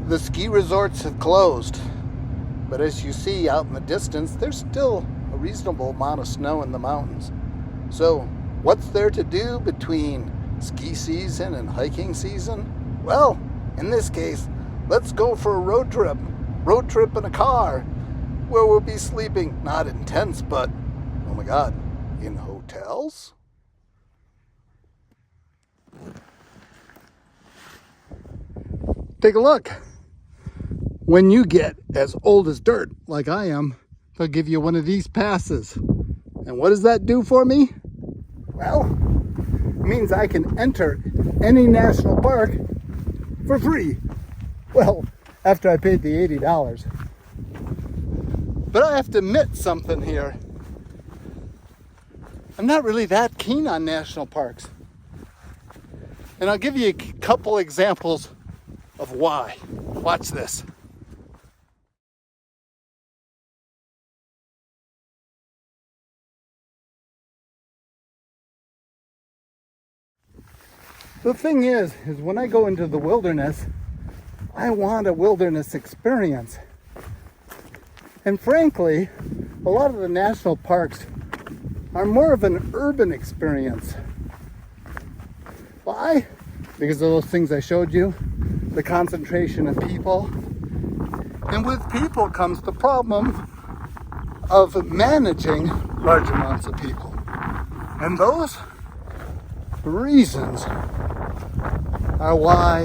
The ski resorts have closed, but as you see out in the distance, there's still a reasonable amount of snow in the mountains. So, what's there to do between ski season and hiking season? Well, in this case, let's go for a road trip. Road trip in a car where we'll be sleeping, not in tents, but, oh my God, in hotels? Take a look. When you get as old as dirt, like I am, they'll give you one of these passes. And what does that do for me? Well, it means I can enter any national park for free. Well, after I paid the $80. But I have to admit something here. I'm not really that keen on national parks. And I'll give you a couple examples of why. Watch this. The thing is when I go into the wilderness, I want a wilderness experience. And frankly, a lot of the national parks are more of an urban experience. Why? Because of those things I showed you, the concentration of people. And with people comes the problem of managing large amounts of people. And those reasons are why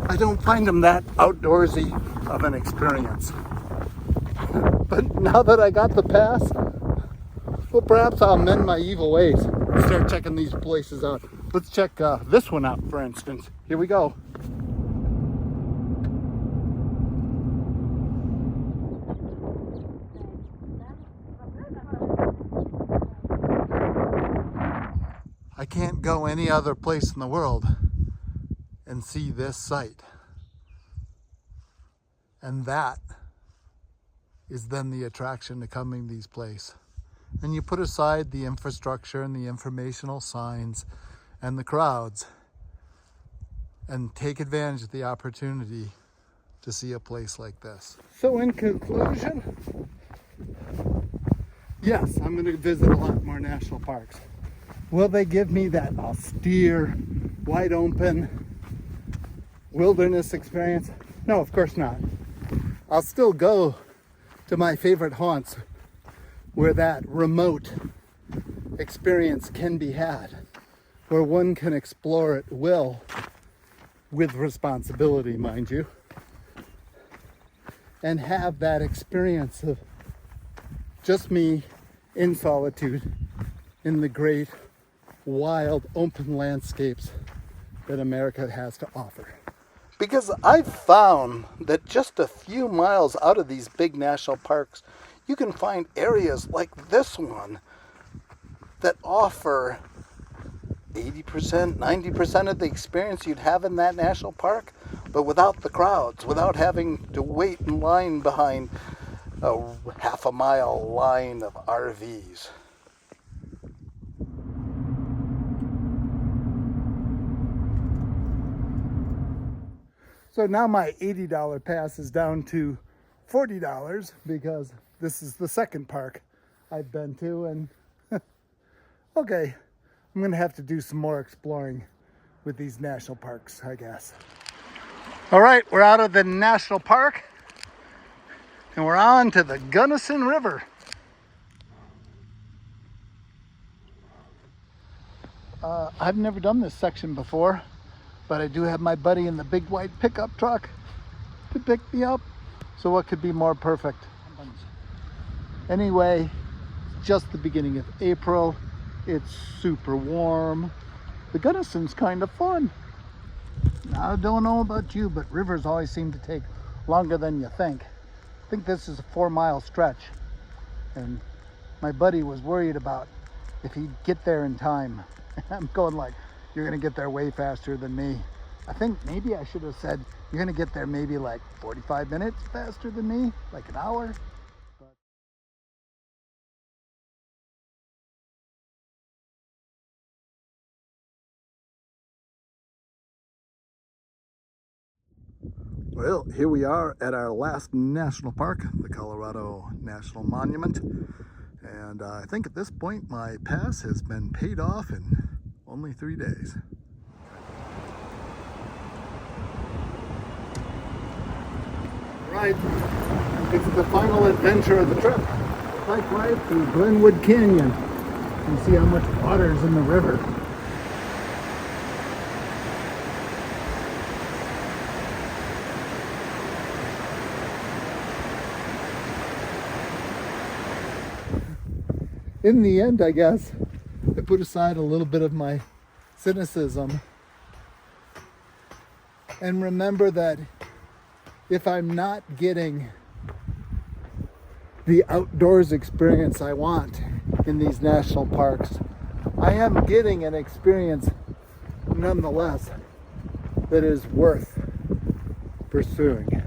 I don't find them that outdoorsy of an experience. But now that I got the pass, well, perhaps I'll mend my evil ways and start checking these places out. Let's check this one out, for instance. Here we go. I can't go any other place in the world and see this site. And that is then the attraction to coming to these places. And you put aside the infrastructure and the informational signs and the crowds and take advantage of the opportunity to see a place like this. So in conclusion, yes, I'm going to visit a lot more national parks. Will they give me that austere, wide open wilderness experience? No, of course not. I'll still go to my favorite haunts where that remote experience can be had, where one can explore at will, with responsibility, mind you, and have that experience of just me in solitude in the great, wild, open landscapes that America has to offer. Because I've found that just a few miles out of these big national parks, you can find areas like this one that offer 80%, 90% of the experience you'd have in that national park, but without the crowds, without having to wait in line behind a half a mile line of RVs. So now my $80 pass is down to $40 because this is the second park I've been to, and okay, I'm gonna have to do some more exploring with these national parks, I guess. All right, we're out of the national park and we're on to the Gunnison River. I've never done this section before, but I do have my buddy in the big white pickup truck to pick me up. So what could be more perfect? Anyway, just the beginning of April. It's super warm. The Gunnison's kind of fun. I don't know about you, but rivers always seem to take longer than you think. I think this is a 4-mile stretch, and my buddy was worried about if he'd get there in time. I'm going like, you're gonna get there way faster than me. I think maybe I should have said, you're gonna get there maybe like 45 minutes faster than me, like an hour. Well, here we are at our last national park, the Colorado National Monument. And I think at this point my pass has been paid off in only 3 days. Right, it's the final adventure of the trip. Bike ride through Glenwood Canyon. You can see how much water is in the river. In the end, I guess, I put aside a little bit of my cynicism and remember that if I'm not getting the outdoors experience I want in these national parks, I am getting an experience nonetheless that is worth pursuing.